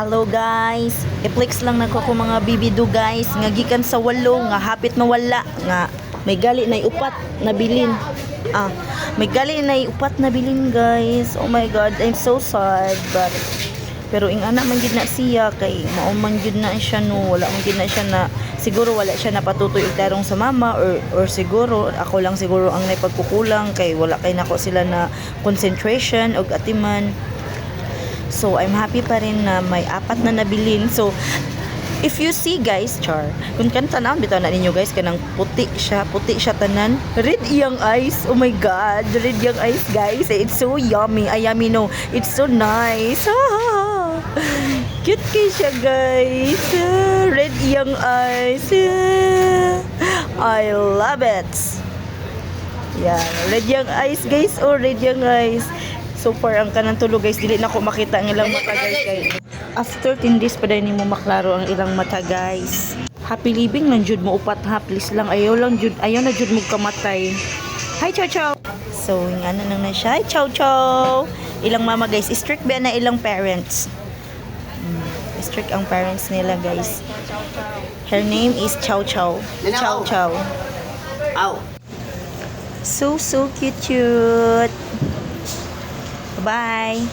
Hello guys, i-flex lang nako ko mga bibido guys, nga gikan sa walo, nga hapit mawala, nga may gali na upat na bilin. May gali na upat na bilin guys. Oh my god, I'm so sad, but pero ing anak man gid na siya kay mao man gid na siya no, wala man gid na siya na siguro wala siya napatutoy itarong sa mama or siguro ako lang siguro ang naipagkukulang kay wala kay nako sila na concentration og atiman. So, I'm happy pa rin na may apat na nabilin. So, if you see guys, char, kung kan tanawon bitaw na ninyo guys, kanang puti siya tanan. Red iyang eyes. Oh my god, red iyang eyes guys. It's so yummy. Ay, yummy no. It's so nice. Cute kay siya guys. Red iyang eyes. I love it. Yeah, red iyang eyes guys. Oh, red iyang eyes. So far ang kanang tulo guys, dili na ko makita ang ilang mata guys kay after 10 days pa din mo maklaro ang ilang mata guys. Happy living lang jud mo upat ha, please lang ayaw na jud mo kamatay. Hi chow chow. So yung ano nang na siya, hi chow chow. Ilang mama guys, strict ba na ilang parents. Strict ang parents nila guys. Her name is Chow Chow. Chow Chow. Ow. So cute. Bye.